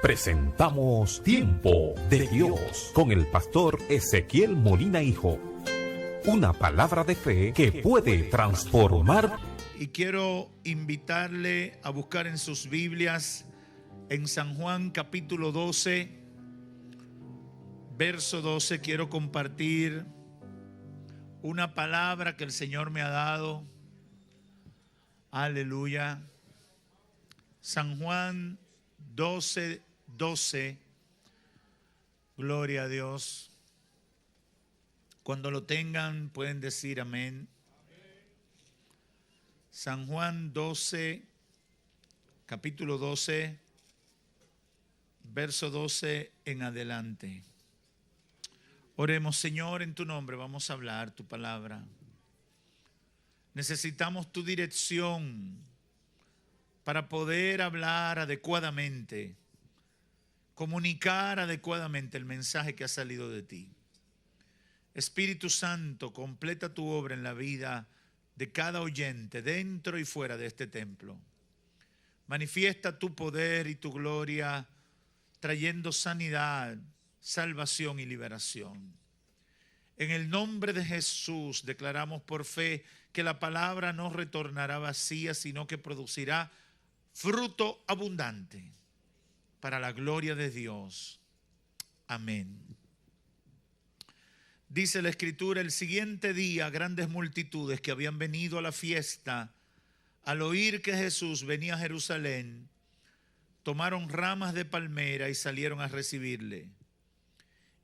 presentamos Tiempo de Dios con el pastor Ezequiel Molina Hijo. Una palabra de fe que puede transformar. Y quiero invitarle a buscar en sus Biblias en San Juan capítulo 12, verso 12. Quiero compartir una palabra que el Señor me ha dado. Aleluya. San Juan 12, 12. Gloria a Dios. Cuando lo tengan pueden decir amén. San Juan 12, capítulo 12, verso 12 en adelante. Oremos. Señor, en tu nombre vamos a hablar tu palabra. Necesitamos tu dirección para poder hablar adecuadamente, comunicar adecuadamente el mensaje que ha salido de ti. Espíritu Santo, completa tu obra en la vida de cada oyente, dentro y fuera de este templo. Manifiesta tu poder y tu gloria, trayendo sanidad, salvación y liberación. En el nombre de Jesús declaramos por fe que la palabra no retornará vacía, sino que producirá fruto abundante para la gloria de Dios. Amén. Dice la Escritura: el siguiente día grandes multitudes que habían venido a la fiesta, al oír que Jesús venía a Jerusalén, tomaron ramas de palmera y salieron a recibirle.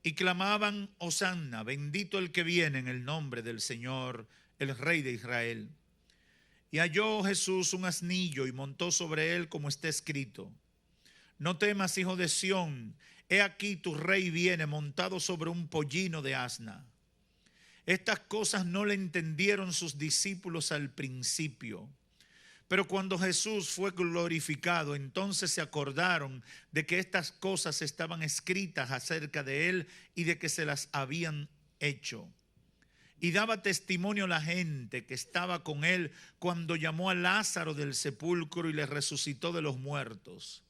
Y clamaban: Hosanna, bendito el que viene en el nombre del Señor, el Rey de Israel. Y halló Jesús un asnillo y montó sobre él, como está escrito: no temas, hijo de Sión, he aquí tu rey viene montado sobre un pollino de asna. Estas cosas no le entendieron sus discípulos al principio. Pero cuando Jesús fue glorificado, entonces se acordaron de que estas cosas estaban escritas acerca de él y de que se las habían hecho. Y daba testimonio la gente que estaba con él cuando llamó a Lázaro del sepulcro y le resucitó de los muertos.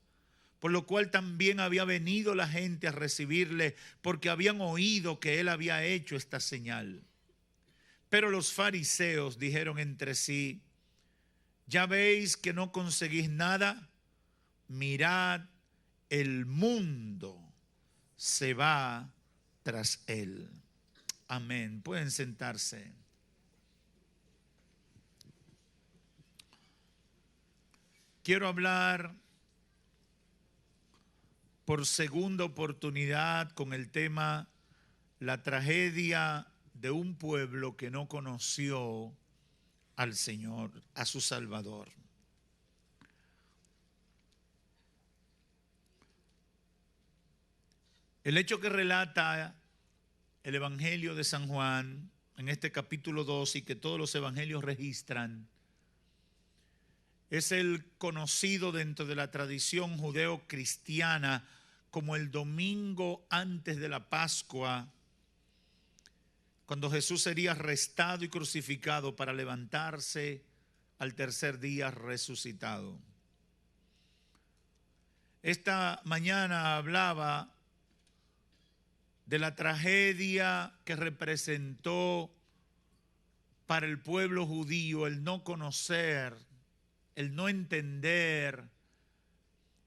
Por lo cual también había venido la gente a recibirle, porque habían oído que él había hecho esta señal. Pero los fariseos dijeron entre sí: ¿ya veis que no conseguís nada? Mirad, el mundo se va tras él. Amén. Pueden sentarse. Quiero hablar por segunda oportunidad con el tema la tragedia de un pueblo que no conoció al Señor, a su Salvador. El hecho que relata el Evangelio de San Juan en este capítulo 2 y que todos los evangelios registran es el conocido dentro de la tradición judeo-cristiana como el domingo antes de la Pascua, cuando Jesús sería arrestado y crucificado para levantarse al tercer día resucitado. Esta mañana hablaba de la tragedia que representó para el pueblo judío el no conocer, el no entender,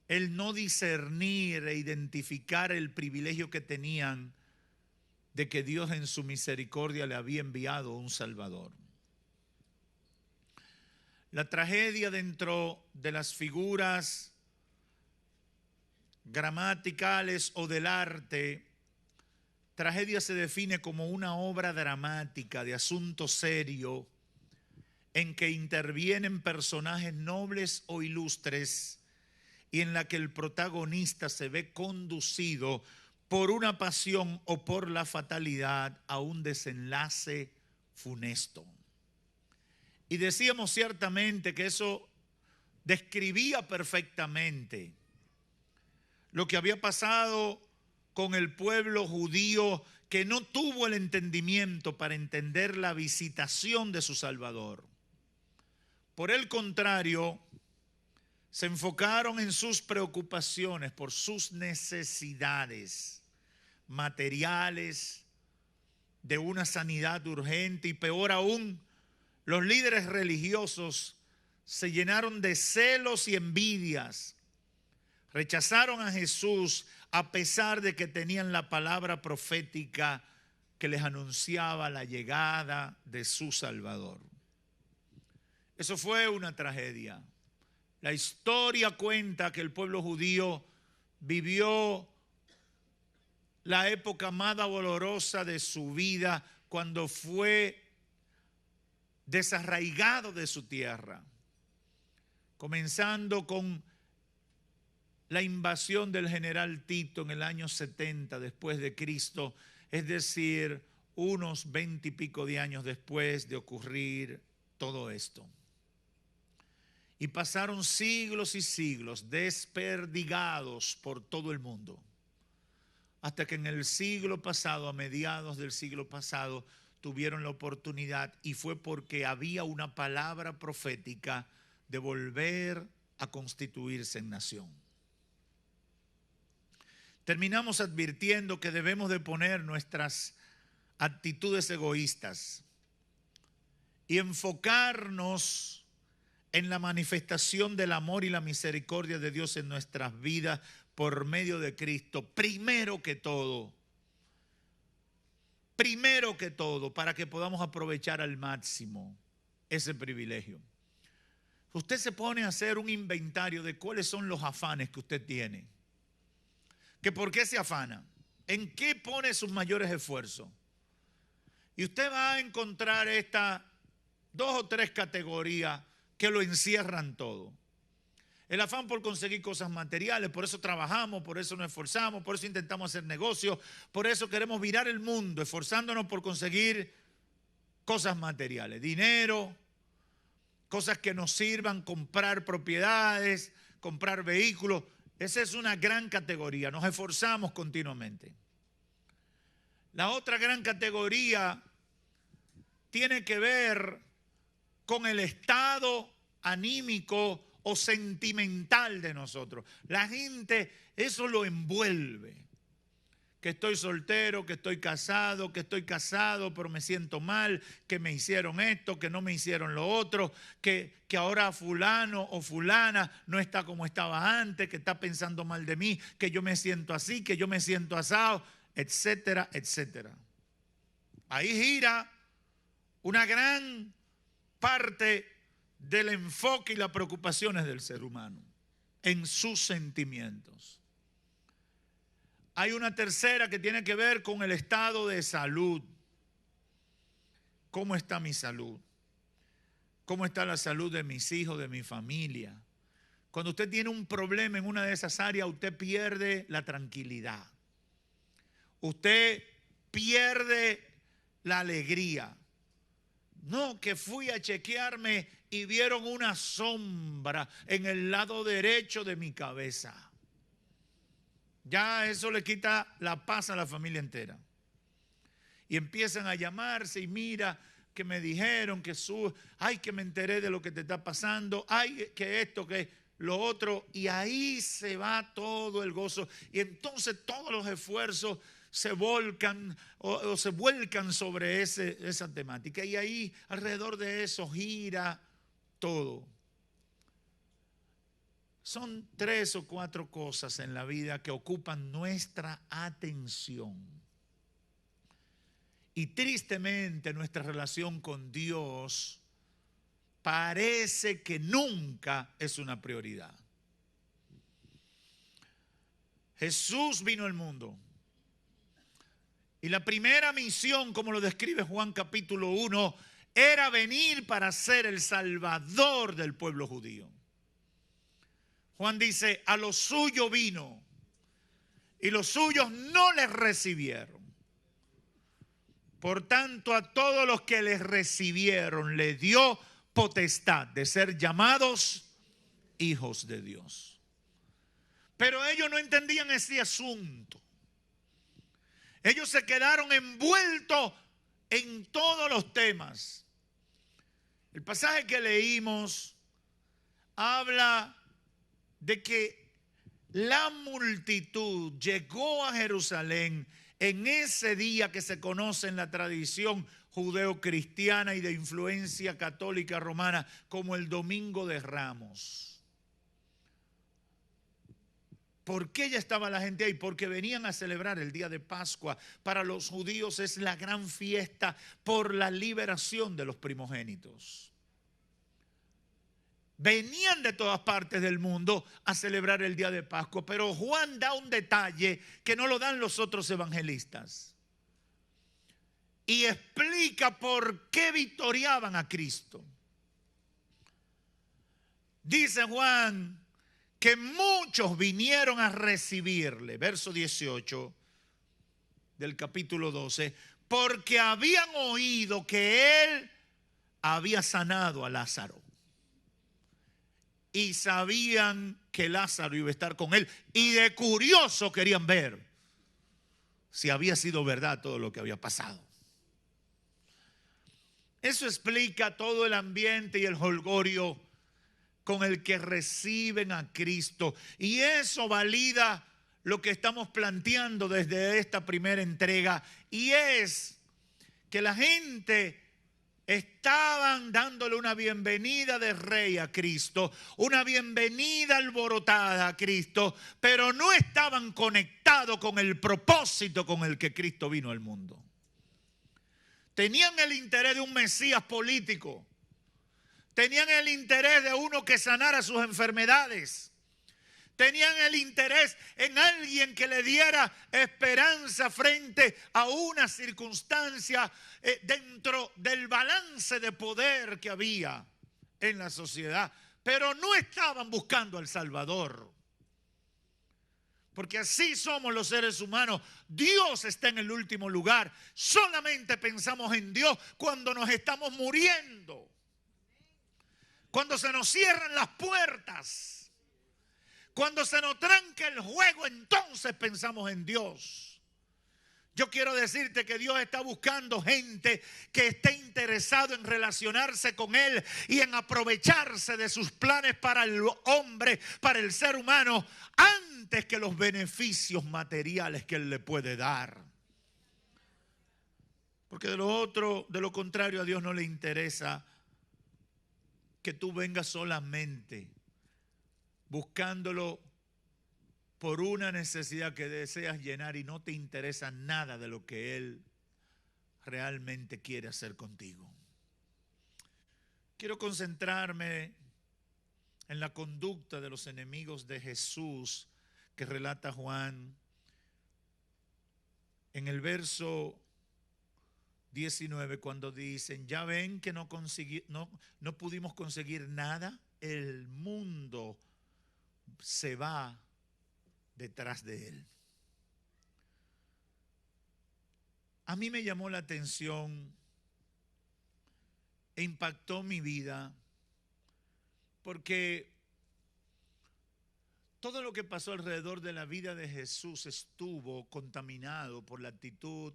el no discernir e identificar el privilegio que tenían de que Dios en su misericordia le había enviado un Salvador. La tragedia dentro de las figuras gramaticales o del arte, tragedia se define como una obra dramática de asunto serio en que intervienen personajes nobles o ilustres y en la que el protagonista se ve conducido por una pasión o por la fatalidad a un desenlace funesto. Y decíamos ciertamente que eso describía perfectamente lo que había pasado con el pueblo judío, que no tuvo el entendimiento para entender la visitación de su Salvador. Por el contrario, se enfocaron en sus preocupaciones por sus necesidades materiales, de una sanidad urgente, y peor aún, los líderes religiosos se llenaron de celos y envidias. Rechazaron a Jesús a pesar de que tenían la palabra profética que les anunciaba la llegada de su Salvador. Eso fue una tragedia. La historia cuenta que el pueblo judío vivió la época más dolorosa de su vida cuando fue desarraigado de su tierra, comenzando con la invasión del general Tito en el año 70 después de Cristo, es decir, unos 20 y pico de años después de ocurrir todo esto. Y pasaron siglos y siglos desperdigados por todo el mundo, hasta que en el siglo pasado, a mediados del siglo pasado, tuvieron la oportunidad, y fue porque había una palabra profética de volver a constituirse en nación. Terminamos advirtiendo que debemos de poner nuestras actitudes egoístas y enfocarnos en la manifestación del amor y la misericordia de Dios en nuestras vidas por medio de Cristo, primero que todo, para que podamos aprovechar al máximo ese privilegio. Usted se pone a hacer un inventario de cuáles son los afanes que usted tiene. ¿Que por qué se afana? ¿En qué pone sus mayores esfuerzos? Y usted va a encontrar estas 2 o 3 categorías que lo encierran todo. El afán por conseguir cosas materiales, por eso trabajamos, por eso nos esforzamos, por eso intentamos hacer negocios, por eso queremos virar el mundo, esforzándonos por conseguir cosas materiales, dinero, cosas que nos sirvan, comprar propiedades, comprar vehículos. Esa es una gran categoría, nos esforzamos continuamente. La otra gran categoría tiene que ver con el estado anímico o sentimental de nosotros. La gente, eso lo envuelve. Que estoy soltero, que estoy casado pero me siento mal, que me hicieron esto, que no me hicieron lo otro, que ahora fulano o fulana no está como estaba antes, que está pensando mal de mí, que yo me siento así, que yo me siento asado, etcétera, etcétera. Ahí gira una gran parte del enfoque y las preocupaciones del ser humano en sus sentimientos. Hay una tercera que tiene que ver con el estado de salud. ¿Cómo está mi salud? ¿Cómo está la salud de mis hijos, de mi familia? Cuando usted tiene un problema en una de esas áreas, usted pierde la tranquilidad. Usted pierde la alegría. No, que fui a chequearme y vieron una sombra en el lado derecho de mi cabeza. Ya eso le quita la paz a la familia entera. Y empiezan a llamarse y mira que me dijeron que ay, que me enteré de lo que te está pasando, ay, que esto, que lo otro, y ahí se va todo el gozo. Y entonces todos los esfuerzos se volcan o se vuelcan sobre esa temática. Y ahí alrededor de eso gira todo. Son 3 o 4 cosas en la vida que ocupan nuestra atención. Y tristemente nuestra relación con Dios parece que nunca es una prioridad. Jesús vino al mundo. Y la primera misión, como lo describe Juan capítulo 1, era venir para ser el salvador del pueblo judío. Juan dice, a los suyos vino y los suyos no les recibieron. Por tanto, a todos los que les recibieron les dio potestad de ser llamados hijos de Dios. Pero ellos no entendían ese asunto. Ellos se quedaron envueltos en todos los temas. El pasaje que leímos habla de que la multitud llegó a Jerusalén en ese día que se conoce en la tradición judeo-cristiana y de influencia católica romana como el Domingo de Ramos. ¿Por qué ya estaba la gente ahí? Porque venían a celebrar el día de Pascua. Para los judíos es la gran fiesta por la liberación de los primogénitos. Venían de todas partes del mundo a celebrar el día de Pascua, pero Juan da un detalle que no lo dan los otros evangelistas. Y explica por qué victoriaban a Cristo. Dice Juan que muchos vinieron a recibirle, verso 18 del capítulo 12, porque habían oído que él había sanado a Lázaro. Y sabían que Lázaro iba a estar con él. Y de curioso querían ver si había sido verdad todo lo que había pasado. Eso explica todo el ambiente y el jolgorio con el que reciben a Cristo. Y eso valida lo que estamos planteando desde esta primera entrega. Y es que la gente estaban dándole una bienvenida de rey a Cristo, una bienvenida alborotada a Cristo, pero no estaban conectados con el propósito con el que Cristo vino al mundo. Tenían el interés de un Mesías político. Tenían el interés de uno que sanara sus enfermedades. Tenían el interés en alguien que le diera esperanza frente a una circunstancia dentro del balance de poder que había en la sociedad. Pero no estaban buscando al Salvador. Porque así somos los seres humanos. Dios está en el último lugar. Solamente pensamos en Dios cuando nos estamos muriendo. Cuando se nos cierran las puertas. Cuando se nos tranca el juego, entonces pensamos en Dios. Yo quiero decirte que Dios está buscando gente que esté interesado en relacionarse con Él y en aprovecharse de sus planes para el hombre, para el ser humano, antes que los beneficios materiales que Él le puede dar. Porque de lo contrario, a Dios no le interesa que tú vengas solamente buscándolo por una necesidad que deseas llenar y no te interesa nada de lo que Él realmente quiere hacer contigo. Quiero concentrarme en la conducta de los enemigos de Jesús que relata Juan en el verso 19, cuando dicen: ya ven que no pudimos conseguir nada, el mundo se va detrás de él. A mí me llamó la atención e impactó mi vida, porque todo lo que pasó alrededor de la vida de Jesús estuvo contaminado por la actitud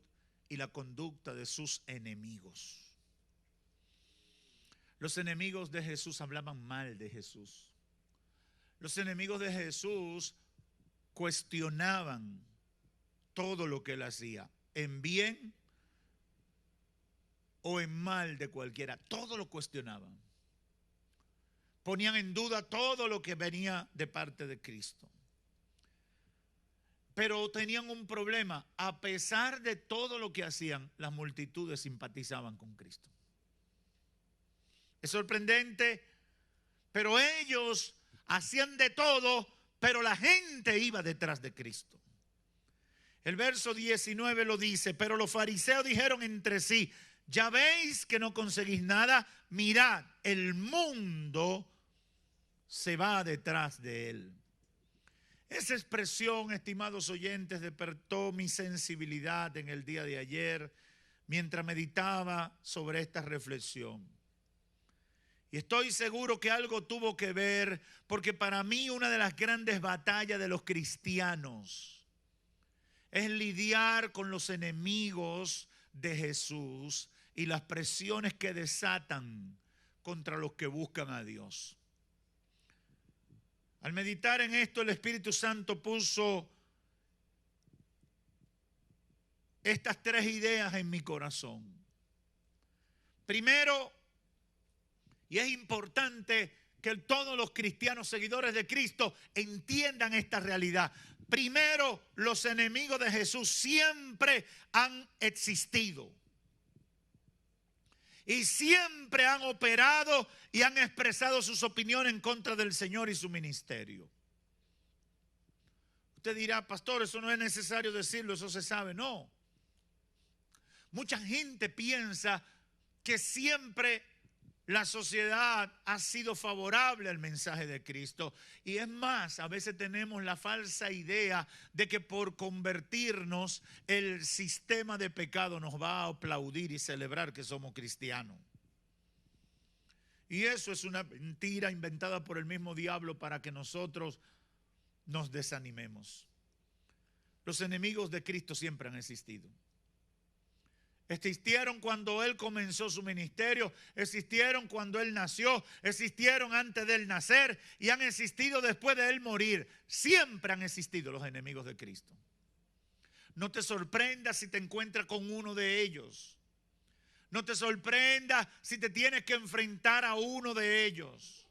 y la conducta de sus enemigos. Los enemigos de Jesús hablaban mal de Jesús. Los enemigos de Jesús cuestionaban todo lo que él hacía, en bien o en mal de cualquiera. Todo lo cuestionaban. Ponían en duda todo lo que venía de parte de Cristo. Pero tenían un problema. A pesar de todo lo que hacían, las multitudes simpatizaban con Cristo. Es sorprendente, pero ellos hacían de todo, pero la gente iba detrás de Cristo. El verso 19 lo dice: pero los fariseos dijeron entre sí: ya veis que no conseguís nada, mirad, el mundo se va detrás de él. Esa expresión, estimados oyentes, despertó mi sensibilidad en el día de ayer mientras meditaba sobre esta reflexión. Y estoy seguro que algo tuvo que ver, porque para mí una de las grandes batallas de los cristianos es lidiar con los enemigos de Jesús y las presiones que desatan contra los que buscan a Dios. Al meditar en esto, el Espíritu Santo puso estas tres ideas en mi corazón. Primero, y es importante que todos los cristianos seguidores de Cristo entiendan esta realidad. Primero, los enemigos de Jesús siempre han existido. Y siempre han operado y han expresado sus opiniones en contra del Señor y su ministerio. Usted dirá, pastor, eso no es necesario decirlo, eso se sabe. No. Mucha gente piensa que siempre la sociedad ha sido favorable al mensaje de Cristo. Y es más, a veces tenemos la falsa idea de que por convertirnos el sistema de pecado nos va a aplaudir y celebrar que somos cristianos. Y eso es una mentira inventada por el mismo diablo para que nosotros nos desanimemos. Los enemigos de Cristo siempre han existido. Existieron cuando Él comenzó su ministerio, existieron cuando Él nació, existieron antes de Él nacer y han existido después de Él morir. Siempre han existido los enemigos de Cristo. No te sorprendas si te encuentras con uno de ellos. No te sorprendas si te tienes que enfrentar a uno de ellos.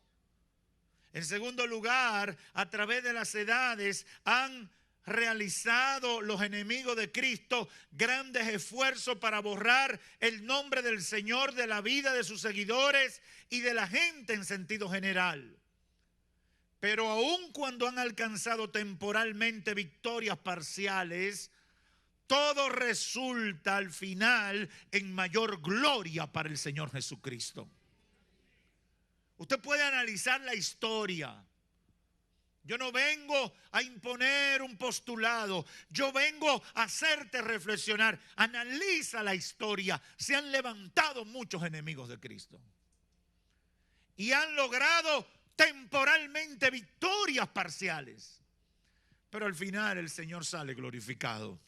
En segundo lugar, a través de las edades han realizado los enemigos de Cristo grandes esfuerzos para borrar el nombre del Señor de la vida de sus seguidores y de la gente en sentido general. Pero aun cuando han alcanzado temporalmente victorias parciales, todo resulta al final en mayor gloria para el Señor Jesucristo. Usted puede analizar la historia. Yo no vengo a imponer un postulado, yo vengo a hacerte reflexionar. Analiza la historia. Se han levantado muchos enemigos de Cristo y han logrado temporalmente victorias parciales, pero al final el Señor sale glorificado.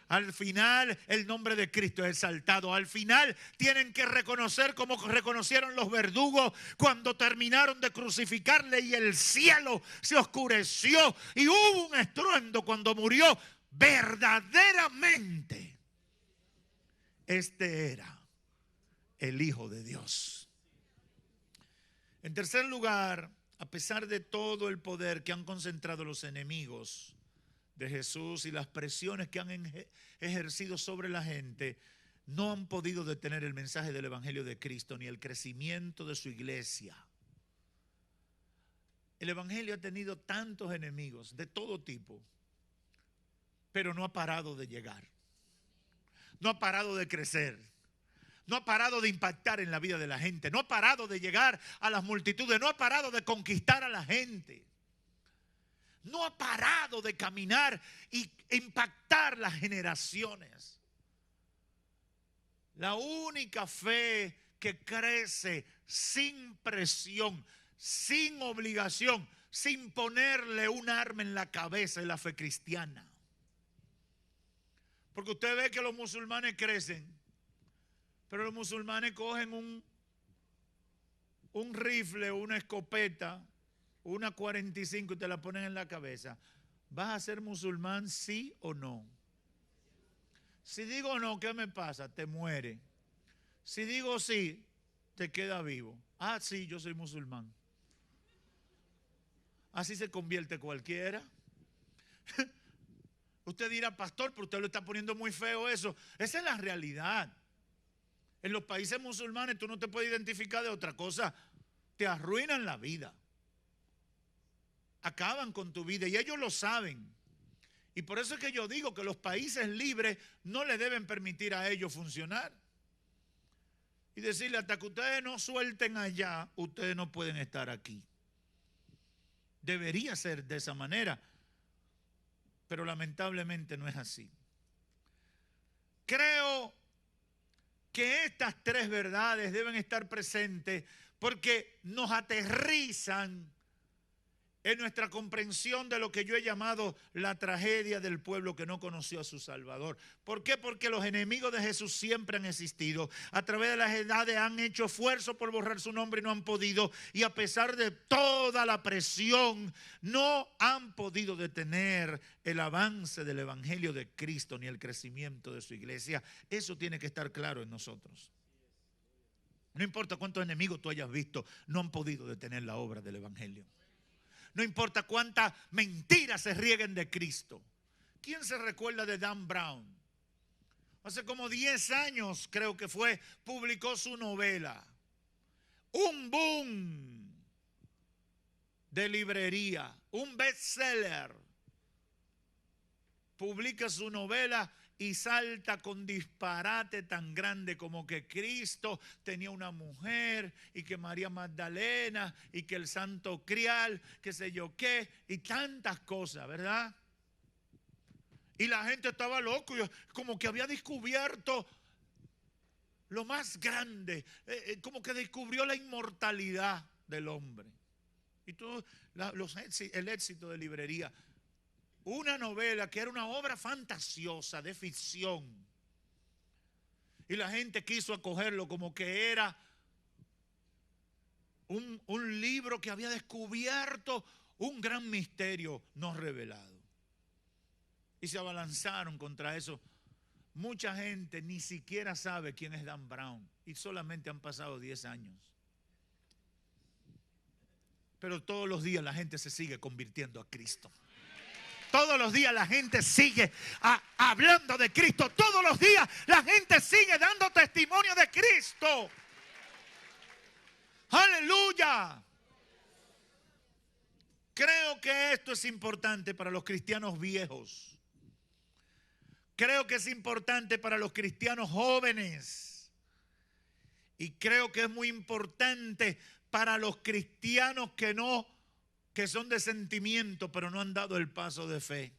Al final el nombre de Cristo es exaltado. Al final tienen que reconocer como reconocieron los verdugos cuando terminaron de crucificarle y el cielo se oscureció y hubo un estruendo cuando murió. Verdaderamente este era el Hijo de Dios. En tercer lugar, a pesar de todo el poder que han concentrado los enemigos de Jesús y las presiones que han ejercido sobre la gente, no han podido detener el mensaje del Evangelio de Cristo ni el crecimiento de su iglesia. El Evangelio ha tenido tantos enemigos de todo tipo, pero no ha parado de llegar, no ha parado de crecer, no ha parado de impactar en la vida de la gente, no ha parado de llegar a las multitudes, no ha parado de conquistar a la gente. No ha parado de caminar y impactar las generaciones. La única fe que crece sin presión, sin obligación, sin ponerle un arma en la cabeza es la fe cristiana. Porque usted ve que los musulmanes crecen, pero los musulmanes cogen un rifle, una escopeta, una 45 y te la ponen en la cabeza. ¿Vas a ser musulmán, sí o no? Si digo no, ¿qué me pasa? Te muere. Si digo sí, te queda vivo. Ah, sí, yo soy musulmán. Así se convierte cualquiera. Usted dirá, pastor, pero usted lo está poniendo muy feo eso. Esa es la realidad. En los países musulmanes tú no te puedes identificar de otra cosa. Te arruinan la vida. Acaban con tu vida y ellos lo saben. Y por eso es que yo digo que los países libres no le deben permitir a ellos funcionar. Y decirle, hasta que ustedes no suelten allá, ustedes no pueden estar aquí. Debería ser de esa manera, pero lamentablemente no es así. Creo que estas tres verdades deben estar presentes porque nos aterrizan en nuestra comprensión de lo que yo he llamado la tragedia del pueblo que no conoció a su Salvador. ¿Por qué? Porque los enemigos de Jesús siempre han existido. A través de las edades han hecho esfuerzo por borrar su nombre y no han podido. Y a pesar de toda la presión, no han podido detener el avance del Evangelio de Cristo ni el crecimiento de su iglesia. Eso tiene que estar claro en nosotros. No importa cuántos enemigos tú hayas visto, no han podido detener la obra del Evangelio. No importa cuántas mentiras se rieguen de Cristo. ¿Quién se recuerda de Dan Brown? Hace como 10 años, creo que fue, publicó su novela. Un boom de librería, un bestseller. Publica su novela y salta con disparate tan grande como que Cristo tenía una mujer y que María Magdalena y que el santo crial, qué sé yo qué, y tantas cosas, ¿verdad? Y la gente estaba loco, como que había descubierto lo más grande, como que descubrió la inmortalidad del hombre. Y todo el éxito de librería. Una novela que era una obra fantasiosa de ficción. Y la gente quiso acogerlo como que era un libro que había descubierto un gran misterio no revelado. Y se abalanzaron contra eso. Mucha gente ni siquiera sabe quién es Dan Brown. Y solamente han pasado 10 años. Pero todos los días la gente se sigue convirtiendo a Cristo. Todos los días la gente sigue hablando de Cristo. Todos los días la gente sigue dando testimonio de Cristo. ¡Aleluya! Creo que esto es importante para los cristianos viejos. Creo que es importante para los cristianos jóvenes. Y creo que es muy importante para los cristianos que son de sentimiento, pero no han dado el paso de fe.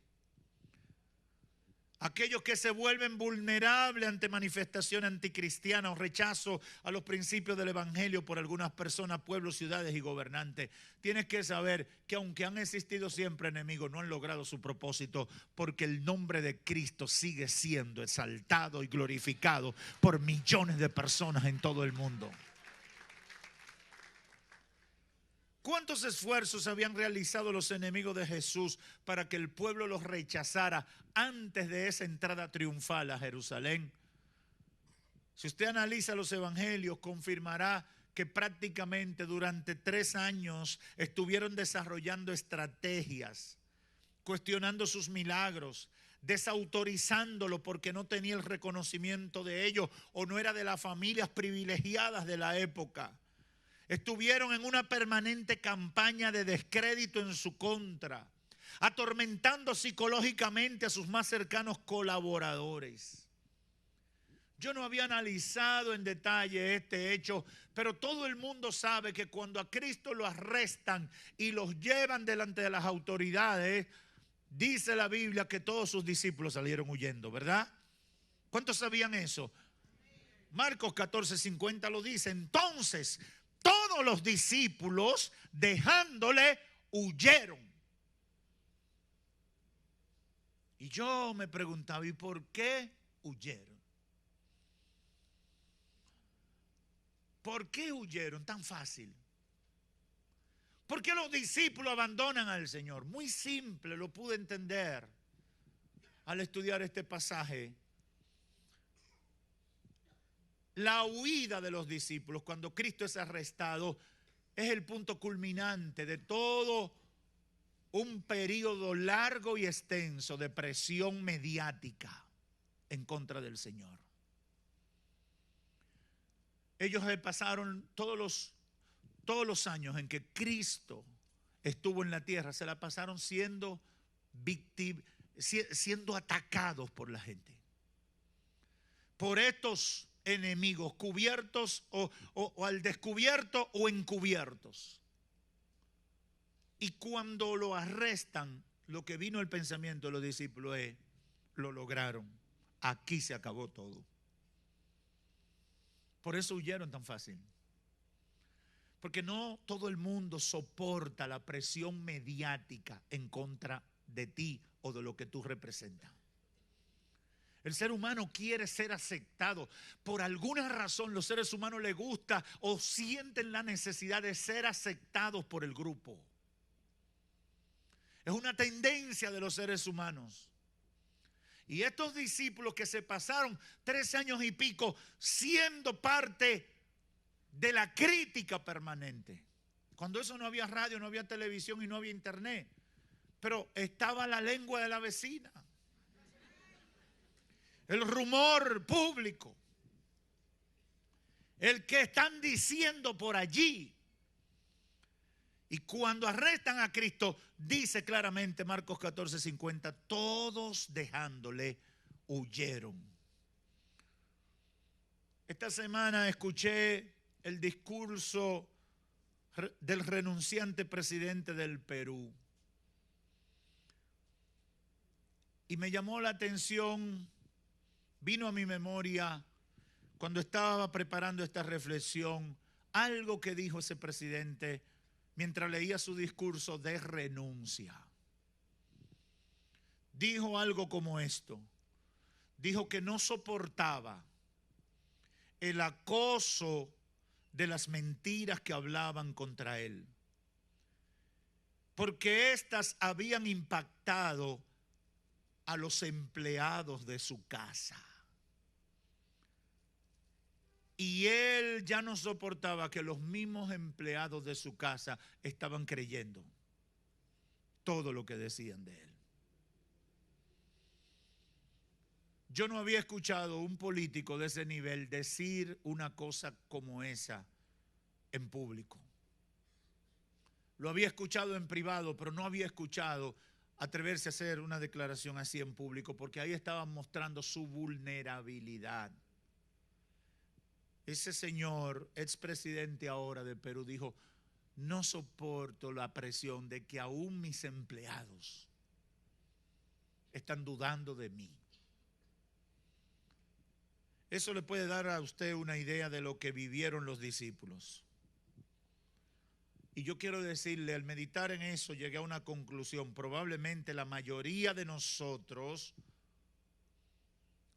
Aquellos que se vuelven vulnerables ante manifestaciones anticristianas o rechazo a los principios del Evangelio por algunas personas, pueblos, ciudades y gobernantes. Tienes que saber que aunque han existido siempre enemigos, no han logrado su propósito, porque el nombre de Cristo sigue siendo exaltado y glorificado por millones de personas en todo el mundo. ¿Cuántos esfuerzos habían realizado los enemigos de Jesús para que el pueblo los rechazara antes de esa entrada triunfal a Jerusalén? Si usted analiza los evangelios, confirmará que prácticamente durante 3 años estuvieron desarrollando estrategias, cuestionando sus milagros, desautorizándolo porque no tenía el reconocimiento de ellos o no era de las familias privilegiadas de la época. Estuvieron en una permanente campaña de descrédito en su contra, atormentando psicológicamente a sus más cercanos colaboradores. Yo no había analizado en detalle este hecho, pero todo el mundo sabe que cuando a Cristo lo arrestan y los llevan delante de las autoridades, dice la Biblia que todos sus discípulos salieron huyendo, ¿verdad? ¿Cuántos sabían eso? Marcos 14:50 lo dice. Entonces todos los discípulos, dejándole, huyeron. Y yo me preguntaba, ¿y por qué huyeron? ¿Por qué huyeron tan fácil? ¿Por qué los discípulos abandonan al Señor? Muy simple, lo pude entender al estudiar este pasaje. La huida de los discípulos cuando Cristo es arrestado es el punto culminante de todo un periodo largo y extenso de presión mediática en contra del Señor. Ellos pasaron todos los años en que Cristo estuvo en la tierra, se la pasaron siendo atacados por la gente. Por estos enemigos, cubiertos o al descubierto o encubiertos. Y cuando lo arrestan, lo que vino el pensamiento de los discípulos es: lo lograron, aquí se acabó todo. Por eso huyeron tan fácil. Porque no todo el mundo soporta la presión mediática en contra de ti o de lo que tú representas. El ser humano quiere ser aceptado. Por alguna razón los seres humanos les gusta o sienten la necesidad de ser aceptados por el grupo. Es una tendencia de los seres humanos. Y estos discípulos que se pasaron 3 años y pico siendo parte de la crítica permanente. Cuando eso no había radio, no había televisión y no había internet. Pero estaba la lengua de la vecina. El rumor público. El que están diciendo por allí. Y cuando arrestan a Cristo, dice claramente Marcos 14:50, todos dejándole huyeron. Esta semana escuché el discurso del renunciante presidente del Perú. Y me llamó la atención, vino a mi memoria cuando estaba preparando esta reflexión, algo que dijo ese presidente mientras leía su discurso de renuncia. Dijo algo como esto. Dijo que no soportaba el acoso de las mentiras que hablaban contra él, porque éstas habían impactado a los empleados de su casa. Y él ya no soportaba que los mismos empleados de su casa estaban creyendo todo lo que decían de él. Yo no había escuchado un político de ese nivel decir una cosa como esa en público. Lo había escuchado en privado, pero no había escuchado atreverse a hacer una declaración así en público, porque ahí estaban mostrando su vulnerabilidad. Ese señor, expresidente ahora de Perú, dijo, no soporto la presión de que aún mis empleados están dudando de mí. Eso le puede dar a usted una idea de lo que vivieron los discípulos. Y yo quiero decirle, al meditar en eso, llegué a una conclusión. Probablemente la mayoría de nosotros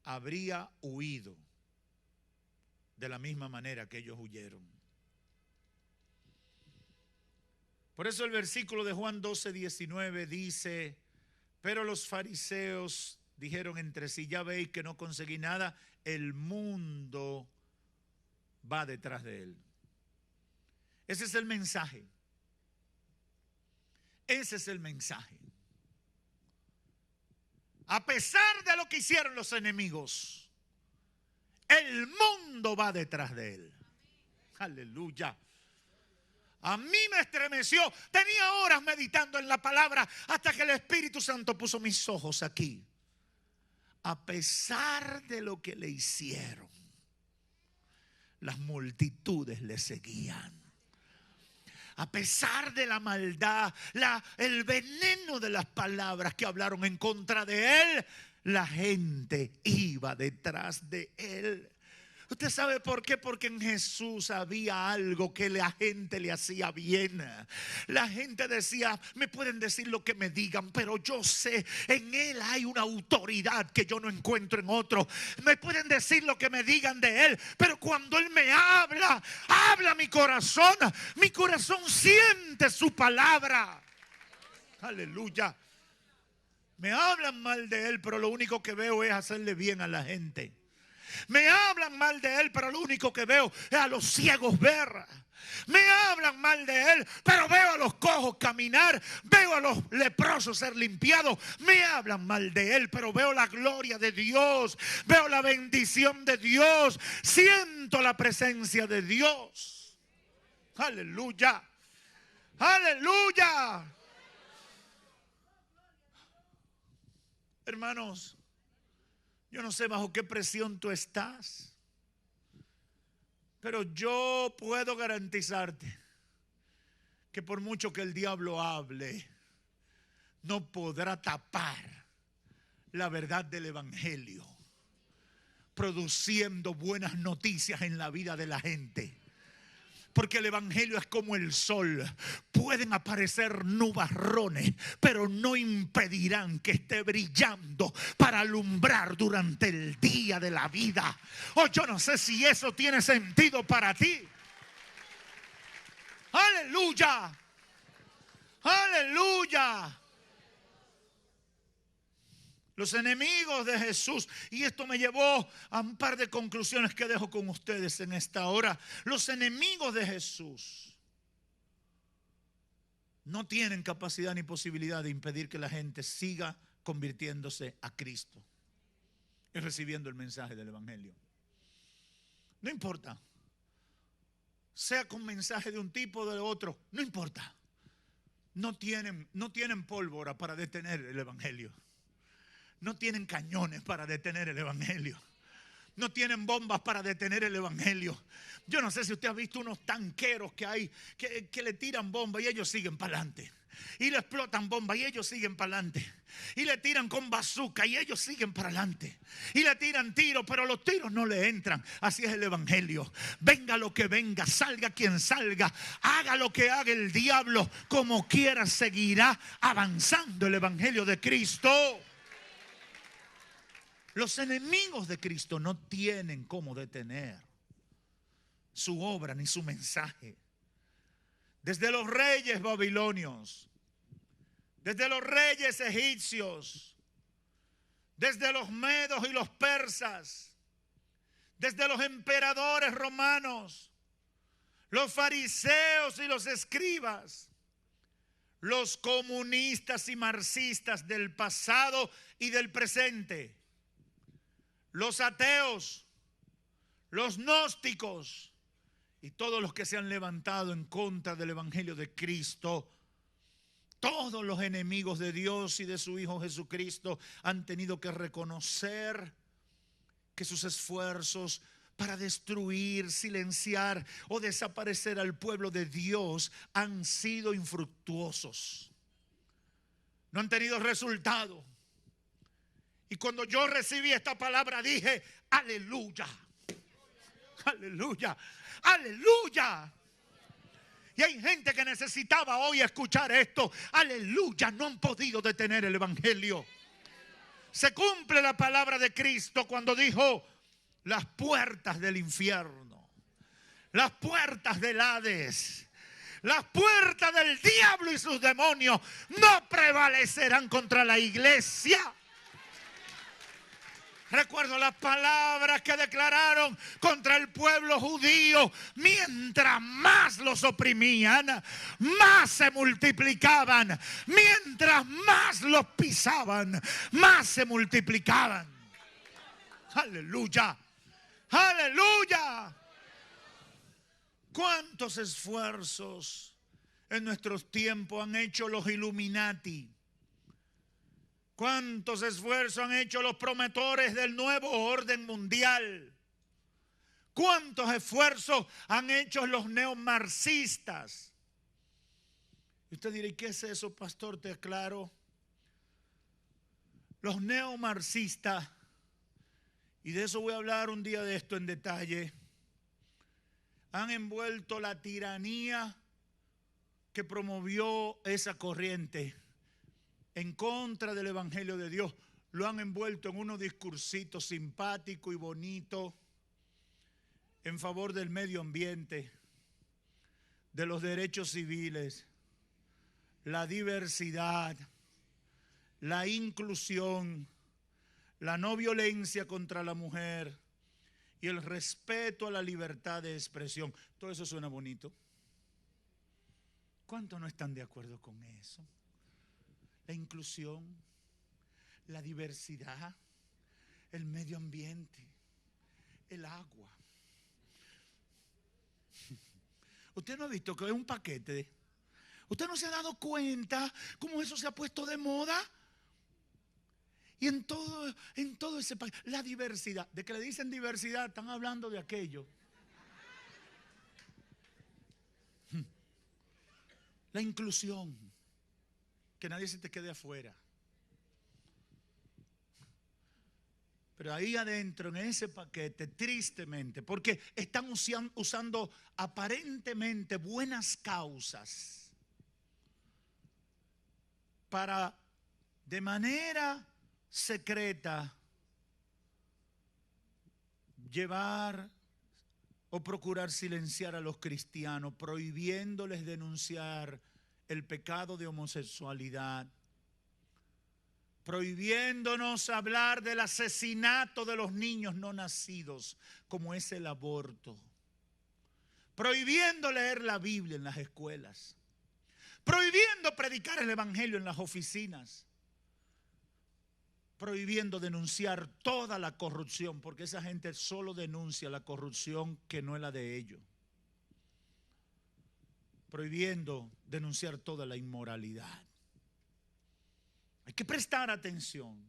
habría huido de la misma manera que ellos huyeron. Por eso el versículo de Juan 12:19 dice, pero los fariseos dijeron entre sí, ya veis que no conseguí nada, el mundo va detrás de él. Ese es el mensaje. Ese es el mensaje. A pesar de lo que hicieron los enemigos, el mundo va detrás de él. Aleluya. A mí me estremeció. Tenía horas meditando en la palabra hasta que el Espíritu Santo puso mis ojos aquí. A pesar de lo que le hicieron, las multitudes le seguían. A pesar de la maldad, el veneno de las palabras que hablaron en contra de él, la gente iba detrás de él. ¿Usted sabe por qué? Porque en Jesús había algo que la gente le hacía bien. La gente decía, me pueden decir lo que me digan, pero yo sé, en Él hay una autoridad que yo no encuentro en otro. Me pueden decir lo que me digan de Él, pero cuando Él me habla, habla mi corazón siente su palabra. Aleluya. Me hablan mal de Él, pero lo único que veo es hacerle bien a la gente. Me hablan mal de Él, pero lo único que veo es a los ciegos ver. Me hablan mal de Él, pero veo a los cojos caminar. Veo a los leprosos ser limpiados. Me hablan mal de Él, pero veo la gloria de Dios. Veo la bendición de Dios. Siento la presencia de Dios. Aleluya. Aleluya. Hermanos, yo no sé bajo qué presión tú estás, pero yo puedo garantizarte que por mucho que el diablo hable, no podrá tapar la verdad del evangelio, produciendo buenas noticias en la vida de la gente. Porque el evangelio es como el sol. Pueden aparecer nubarrones, pero no impedirán que esté brillando para alumbrar durante el día de la vida. Yo no sé si eso tiene sentido para ti. Aleluya. Aleluya. Los enemigos de Jesús, y esto me llevó a un par de conclusiones que dejo con ustedes en esta hora. Los enemigos de Jesús no tienen capacidad ni posibilidad de impedir que la gente siga convirtiéndose a Cristo y recibiendo el mensaje del evangelio. No importa, sea con mensaje de un tipo o de otro, no importa. No tienen pólvora para detener el evangelio. No tienen cañones para detener el evangelio. No tienen bombas para detener el evangelio. Yo no sé si usted ha visto unos tanqueros que hay que le tiran bomba y ellos siguen para adelante. Y le explotan bomba y ellos siguen para adelante. Y le tiran con bazooka y ellos siguen para adelante. Y le tiran tiros, pero los tiros no le entran. Así es el evangelio. Venga lo que venga, salga quien salga, haga lo que haga el diablo, como quiera seguirá avanzando el evangelio de Cristo. Los enemigos de Cristo no tienen cómo detener su obra ni su mensaje. Desde los reyes babilonios, desde los reyes egipcios, desde los medos y los persas, desde los emperadores romanos, los fariseos y los escribas, los comunistas y marxistas del pasado y del presente, los ateos, los gnósticos y todos los que se han levantado en contra del evangelio de Cristo, todos los enemigos de Dios y de su Hijo Jesucristo han tenido que reconocer que sus esfuerzos para destruir, silenciar o desaparecer al pueblo de Dios han sido infructuosos. No han tenido resultado. Y cuando yo recibí esta palabra dije, aleluya, aleluya, aleluya. Y hay gente que necesitaba hoy escuchar esto. Aleluya, no han podido detener el evangelio. Se cumple la palabra de Cristo cuando dijo, las puertas del infierno, las puertas del Hades, las puertas del diablo y sus demonios no prevalecerán contra la iglesia. Recuerdo las palabras que declararon contra el pueblo judío. Mientras más los oprimían, más se multiplicaban. Mientras más los pisaban, más se multiplicaban. Aleluya, aleluya. ¿Cuántos esfuerzos en nuestros tiempos han hecho los Illuminati? ¿Cuántos esfuerzos han hecho los promotores del nuevo orden mundial? ¿Cuántos esfuerzos han hecho los neomarxistas? Y usted dirá, ¿y qué es eso, pastor? Te aclaro. Los neomarxistas, y de eso voy a hablar un día de esto en detalle, han envuelto la tiranía que promovió esa corriente en contra del evangelio de Dios. Lo han envuelto en unos discursitos simpáticos y bonitos en favor del medio ambiente, de los derechos civiles, la diversidad, la inclusión, la no violencia contra la mujer y el respeto a la libertad de expresión. Todo eso suena bonito. ¿Cuántos no están de acuerdo con eso? La inclusión, la diversidad, el medio ambiente, el agua. Usted no ha visto que es un paquete. ¿Usted no se ha dado cuenta cómo eso se ha puesto de moda? Y en todo ese país, la diversidad. De que le dicen diversidad, están hablando de aquello. La inclusión. Que nadie se te quede afuera. Pero ahí adentro, en ese paquete, tristemente, porque están usando aparentemente buenas causas para de manera secreta llevar o procurar silenciar a los cristianos, prohibiéndoles denunciar el pecado de homosexualidad, prohibiéndonos hablar del asesinato de los niños no nacidos, como es el aborto, prohibiendo leer la Biblia en las escuelas, prohibiendo predicar el evangelio en las oficinas, prohibiendo denunciar toda la corrupción, porque esa gente solo denuncia la corrupción que no es la de ellos, prohibiendo denunciar toda la inmoralidad. Hay que prestar atención.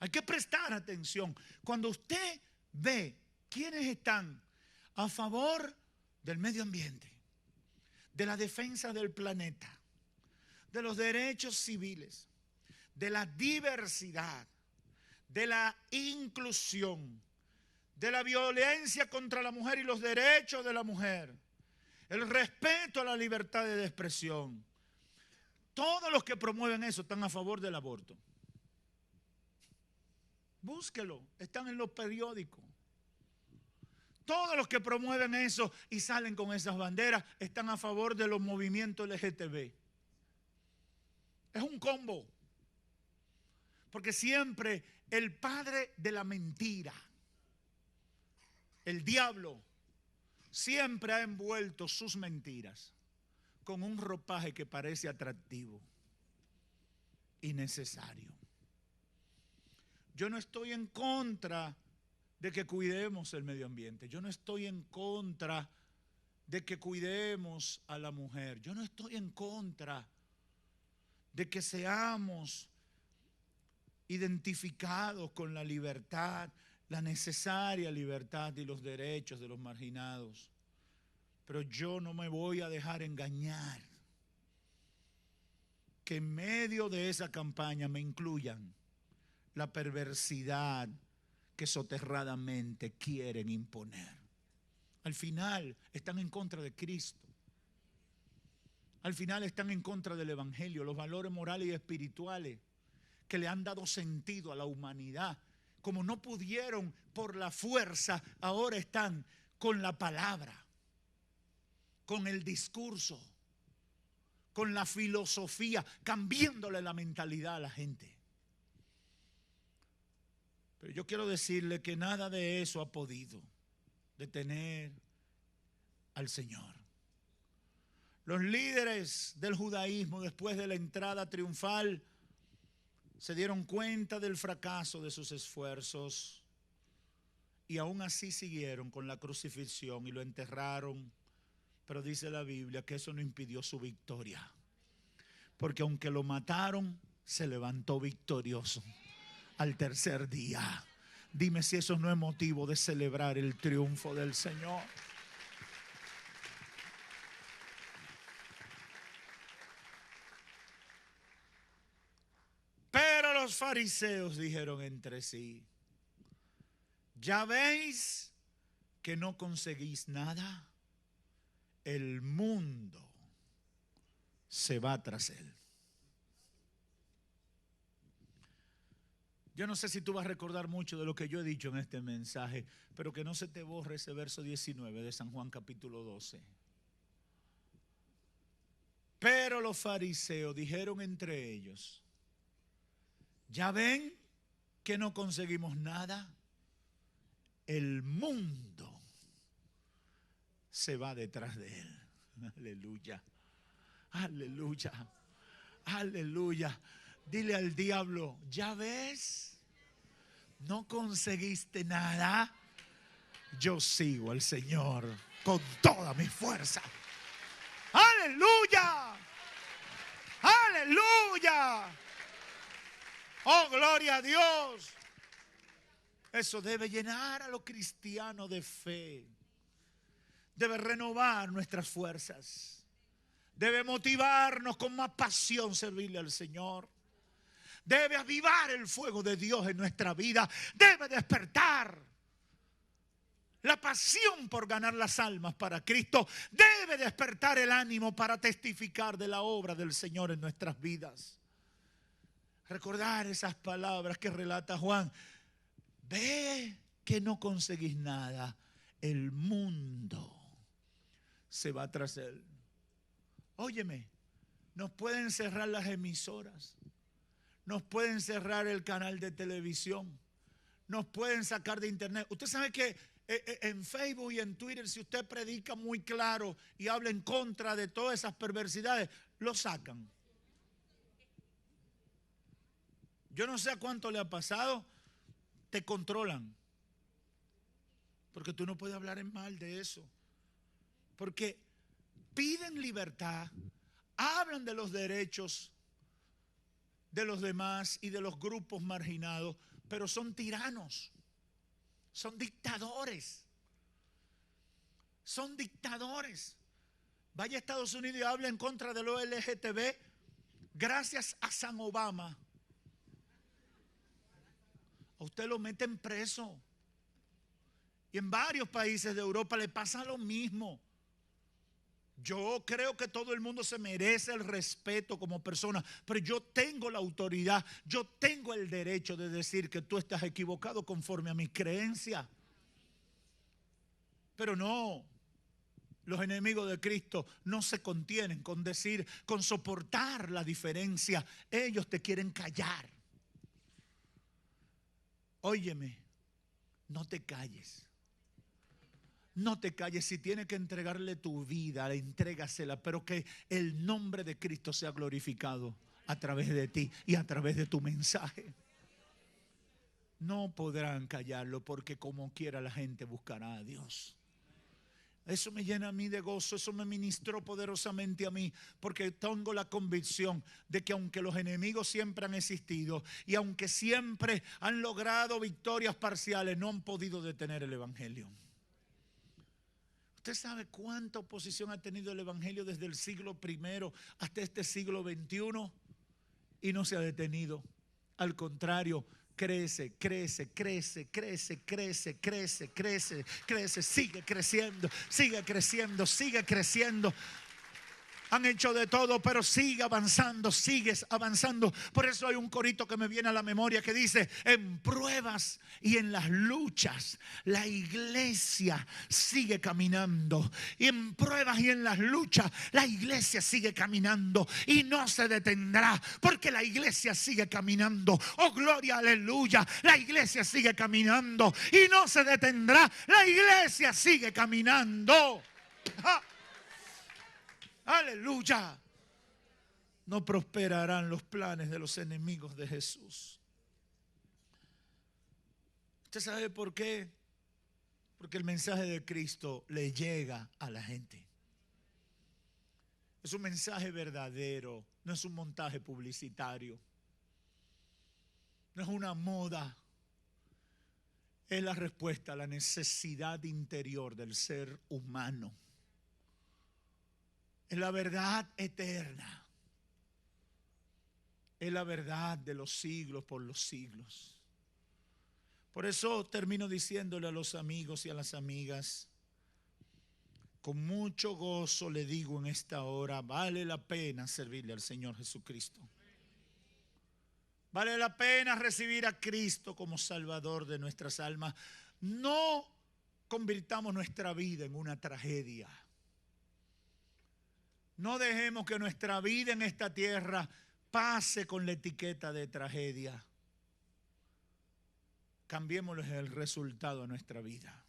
Hay que prestar atención. Cuando usted ve quiénes están a favor del medio ambiente, de la defensa del planeta, de los derechos civiles, de la diversidad, de la inclusión, de la violencia contra la mujer y los derechos de la mujer, el respeto a la libertad de expresión, todos los que promueven eso están a favor del aborto. Búsquelo, están en los periódicos. Todos los que promueven eso y salen con esas banderas están a favor de los movimientos LGTB. Es un combo. Porque siempre el padre de la mentira, el diablo, siempre ha envuelto sus mentiras con un ropaje que parece atractivo y necesario. Yo no estoy en contra de que cuidemos el medio ambiente. Yo no estoy en contra de que cuidemos a la mujer. Yo no estoy en contra de que seamos identificados con la libertad, la necesaria libertad y los derechos de los marginados. Pero yo no me voy a dejar engañar que en medio de esa campaña me incluyan la perversidad que soterradamente quieren imponer. Al final están en contra de Cristo. Al final están en contra del Evangelio, los valores morales y espirituales que le han dado sentido a la humanidad. Como no pudieron por la fuerza, ahora están con la palabra, con el discurso, con la filosofía, cambiándole la mentalidad a la gente. Pero yo quiero decirle que nada de eso ha podido detener al Señor. Los líderes del judaísmo, después de la entrada triunfal, se dieron cuenta del fracaso de sus esfuerzos y aún así siguieron con la crucifixión y lo enterraron. Pero dice la Biblia que eso no impidió su victoria, porque aunque lo mataron, se levantó victorioso al tercer día. Dime si eso no es motivo de celebrar el triunfo del Señor. Pero los fariseos dijeron entre sí: ¿ya veis que no conseguís nada? El mundo se va tras él. Yo no sé si tú vas a recordar mucho de lo que yo he dicho en este mensaje, pero que no se te borre ese verso 19 de San Juan capítulo 12. Pero los fariseos dijeron entre ellos: ¿ya ven que no conseguimos nada? El mundo se va detrás de él. Aleluya, aleluya, aleluya. Dile al diablo: ¿ya ves? ¿No conseguiste nada? Yo sigo al Señor con toda mi fuerza. ¡Aleluya! ¡Aleluya! ¡Oh, gloria a Dios! Eso debe llenar a los cristianos de fe. Debe renovar nuestras fuerzas. Debe motivarnos con más pasión servirle al Señor. Debe avivar el fuego de Dios en nuestra vida. Debe despertar la pasión por ganar las almas para Cristo. Debe despertar el ánimo para testificar de la obra del Señor en nuestras vidas. Recordar esas palabras que relata Juan. Ve que no conseguís nada. El mundo se va tras él. Óyeme, nos pueden cerrar las emisoras. Nos pueden cerrar el canal de televisión. Nos pueden sacar de internet. Usted sabe que en Facebook y en Twitter, si usted predica muy claro y habla en contra de todas esas perversidades, lo sacan. Yo no sé a cuánto le ha pasado, te controlan. Porque tú no puedes hablar en mal de eso. Porque piden libertad, hablan de los derechos de los demás y de los grupos marginados, pero son tiranos. Son dictadores. Son dictadores. Vaya a Estados Unidos y habla en contra de los LGTB. Gracias a San Obama. A usted lo meten preso. Y en varios países de Europa le pasa lo mismo. Yo creo que todo el mundo se merece el respeto como persona, pero yo tengo la autoridad, yo tengo el derecho de decir que tú estás equivocado conforme a mis creencias. Pero no, los enemigos de Cristo no se contienen con decir, con soportar la diferencia. Ellos te quieren callar. Óyeme, no te calles. No te calles. Si tienes que entregarle tu vida, entrégasela, pero que el nombre de Cristo sea glorificado a través de ti y a través de tu mensaje. No podrán callarlo porque como quiera la gente buscará a Dios. Eso me llena a mí de gozo, eso me ministró poderosamente a mí, porque tengo la convicción de que aunque los enemigos siempre han existido y aunque siempre han logrado victorias parciales, no han podido detener el evangelio. ¿Usted sabe cuánta oposición ha tenido el evangelio desde el siglo I hasta este siglo XXI? Y no se ha detenido. Al contrario, crece, crece, crece, crece, crece, crece, crece, crece, sigue creciendo, sigue creciendo, sigue creciendo. Han hecho de todo, pero sigue avanzando, sigues avanzando. Por eso hay un corito que me viene a la memoria que dice: en pruebas y en las luchas, la iglesia sigue caminando. Y en pruebas y en las luchas, la iglesia sigue caminando y no se detendrá, porque la iglesia sigue caminando. Oh, gloria, aleluya. La iglesia sigue caminando y no se detendrá. La iglesia sigue caminando. ¡Ja! Aleluya. No prosperarán los planes de los enemigos de Jesús. ¿Usted sabe por qué? Porque el mensaje de Cristo le llega a la gente. Es un mensaje verdadero, no es un montaje publicitario, no es una moda. Es la respuesta a la necesidad interior del ser humano. Es la verdad eterna. Es la verdad de los siglos por los siglos. Por eso termino diciéndole a los amigos y a las amigas, con mucho gozo le digo en esta hora, vale la pena servirle al Señor Jesucristo. Vale la pena recibir a Cristo como Salvador de nuestras almas. No convirtamos nuestra vida en una tragedia. No dejemos que nuestra vida en esta tierra pase con la etiqueta de tragedia. Cambiémosle el resultado a nuestra vida.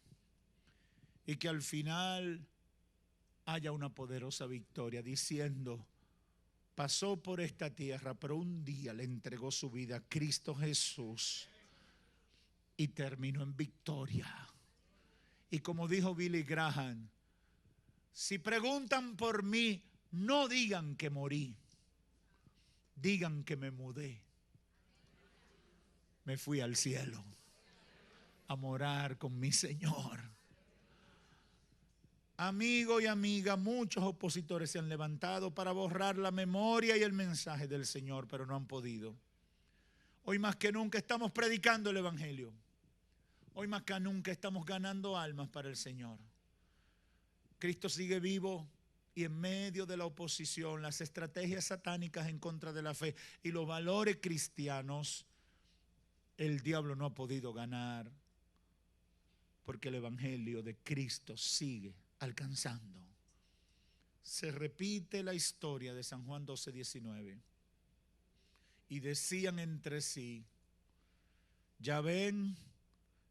Y que al final haya una poderosa victoria diciendo: pasó por esta tierra, pero un día le entregó su vida a Cristo Jesús y terminó en victoria. Y como dijo Billy Graham, si preguntan por mí, no digan que morí, digan que me mudé. Me fui al cielo a morar con mi Señor. Amigo y amiga, muchos opositores se han levantado para borrar la memoria y el mensaje del Señor, pero no han podido. Hoy más que nunca estamos predicando el Evangelio. Hoy más que nunca estamos ganando almas para el Señor. Cristo sigue vivo y en medio de la oposición, las estrategias satánicas en contra de la fe y los valores cristianos, el diablo no ha podido ganar porque el Evangelio de Cristo sigue alcanzando. Se repite la historia de San Juan 12:19. Y decían entre sí: ya ven,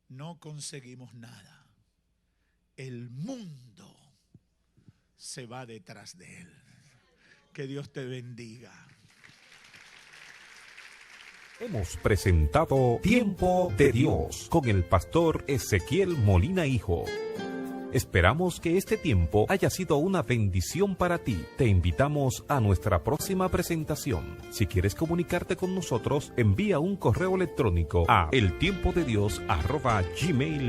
no conseguimos nada. El mundo se va detrás de él. Que Dios te bendiga. Hemos presentado Tiempo de Dios con el pastor Ezequiel Molina Hijo. Esperamos que este tiempo haya sido una bendición para ti. Te invitamos a nuestra próxima presentación. Si quieres comunicarte con nosotros, envía un correo electrónico a eltiempodedios@gmail.com.